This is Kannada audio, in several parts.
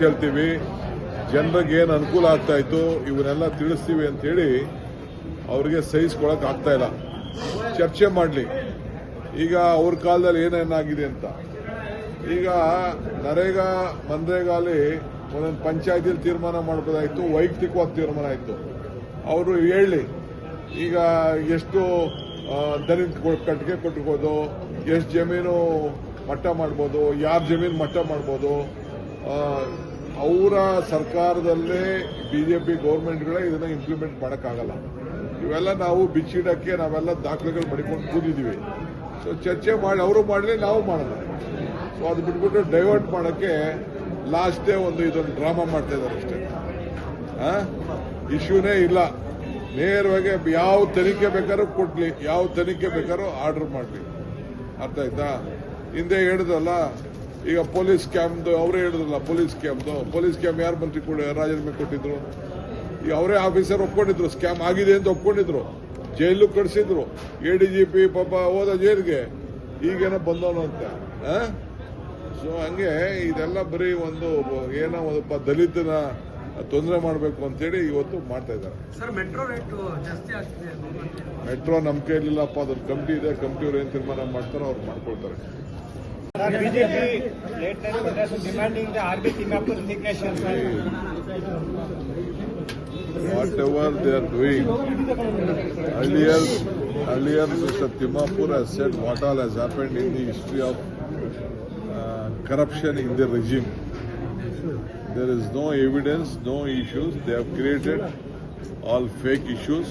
ಹೇಳ್ತೀವಿ, ಜನರಿಗೆ ಏನು ಅನುಕೂಲ ಆಗ್ತಾ ಇತ್ತು ಇವನ್ನೆಲ್ಲ ತಿಳಿಸ್ತೀವಿ ಅಂತೇಳಿ ಅವ್ರಿಗೆ ಸಹಿಸ್ಕೊಳಕ್ ಆಗ್ತಾ ಇಲ್ಲ. ಚರ್ಚೆ ಮಾಡಲಿ ಈಗ ಅವ್ರ ಕಾಲದಲ್ಲಿ ಏನೇನಾಗಿದೆ ಅಂತ. ಈಗ ನರೇಗಾ ಮನ್ರೇಗಾಲಿ ಒಂದೊಂದು ಪಂಚಾಯತಿಯಲ್ಲಿ ತೀರ್ಮಾನ ಮಾಡಬಹುದಾಯಿತು, ವೈಯಕ್ತಿಕವಾಗಿ ತೀರ್ಮಾನ ಆಯಿತು. ಅವರು ಹೇಳಿ ಈಗ ಎಷ್ಟು ದಲಿತ ಕಟ್ಟಿಗೆ ಕೊಟ್ಟಿರ್ಬೋದು, ಎಷ್ಟು ಜಮೀನು ಮಟ್ಟ ಮಾಡ್ಬೋದು, ಯಾರ ಜಮೀನು ಮಟ್ಟ ಮಾಡ್ಬೋದು. ಅವರ ಸರ್ಕಾರದಲ್ಲೇ ಬಿಜೆಪಿ ಗೌರ್ಮೆಂಟ್ಗಳೇ ಇದನ್ನ ಇಂಪ್ಲಿಮೆಂಟ್ ಮಾಡೋಕ್ಕಾಗಲ್ಲ. ಇವೆಲ್ಲ ನಾವು ಬಿಚ್ಚಿಡಕ್ಕೆ ನಾವೆಲ್ಲ ದಾಖಲೆಗಳು ಮಡಿಕೊಂಡು ಕೂತಿದ್ದೀವಿ. ಸೊ ಚರ್ಚೆ ಮಾಡಿ ಅವರು ಮಾಡಲಿ, ನಾವು ಮಾಡೋಣ. ಸೊ ಅದು ಬಿಟ್ಬಿಟ್ಟು ಡೈವರ್ಟ್ ಮಾಡೋಕ್ಕೆ ಲಾಸ್ಟ್ ಡೇ ಇದೊಂದು ಡ್ರಾಮಾ ಮಾಡ್ತಾ ಇದ್ದಾರೆ ಅಷ್ಟೇ. ಇಶ್ಯೂನೇ ಇಲ್ಲ. ನೇರವಾಗಿ ಯಾವ ತನಿಖೆ ಬೇಕಾದ್ರೂ ಕೊಡ್ಲಿ, ಯಾವ ತನಿಖೆ ಬೇಕಾದ್ರೂ ಆರ್ಡರ್ ಮಾಡಲಿ. ಅರ್ಥ ಆಯ್ತಾ? ಹಿಂದೆ ಹೇಳಿದ್ರಲ್ಲ, ಈಗ ಪೊಲೀಸ್ ಕ್ಯಾಂಪ್ದು ಅವರೇ ಹೇಳಿದ್ರಲ್ಲ, ಪೊಲೀಸ್ ಕ್ಯಾಂಪ್ ಯಾರು ಮಂತ್ರಿ ರಾಜೀನಾಮೆ ಕೊಟ್ಟಿದ್ರು? ಈಗ ಅವರೇ ಆಫೀಸರ್ ಒಪ್ಕೊಂಡಿದ್ರು, ಸ್ಕ್ಯಾಮ್ ಆಗಿದೆ ಅಂತ ಒಪ್ಕೊಂಡಿದ್ರು, ಜೈಲು ಕಳಿಸಿದ್ರು. ADGP ಪಾಪ ಹೋದ ಜೈಲಿಗೆ, ಈಗೇನೋ ಬಂದವನು ಅಂತ. ಸೊ ಹಂಗೆ ಇದೆಲ್ಲ ಬರೀ ಏನೋ ಒಬ್ಬ ದಲಿತನ ತೊಂದರೆ ಮಾಡಬೇಕು ಅಂತೇಳಿ ಇವತ್ತು ಮಾಡ್ತಾ ಇದ್ದಾರೆ. ಮೆಟ್ರೋ ನಮ್ಮ ಕೈಲಿಲ್ಲಪ್ಪ, ಅದ್ರ ಕಮಿಟಿ ಇದೆ, ಕಮಿಟಿಯವ್ರು ಏನ್ ತೀರ್ಮಾನ ಮಾಡ್ತಾರೋ ಅವ್ರು ಮಾಡ್ಕೊಳ್ತಾರೆ. Whatever they are doing, earlier Mr. Timapur has said what all has happened in the history of corruption in the regime. There is no evidence, no issues. They have created all fake issues,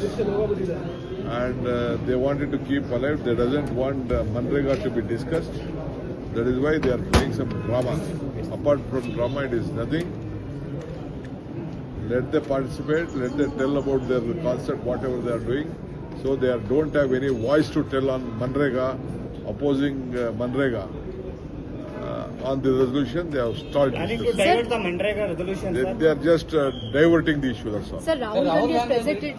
and they wanted to keep alive. They doesn't want Manrega to be discussed. That is why they are playing some drama. Apart from drama, it is nothing. Let them participate. Let them tell about their concept, whatever they are doing. So they don't have any voice to tell on Manrega, opposing Manrega. On the resolution, they have stalled. Planning to divert the Manrega resolution, they are just diverting the issue. That's all. Sir, Rahul Gandhi has presented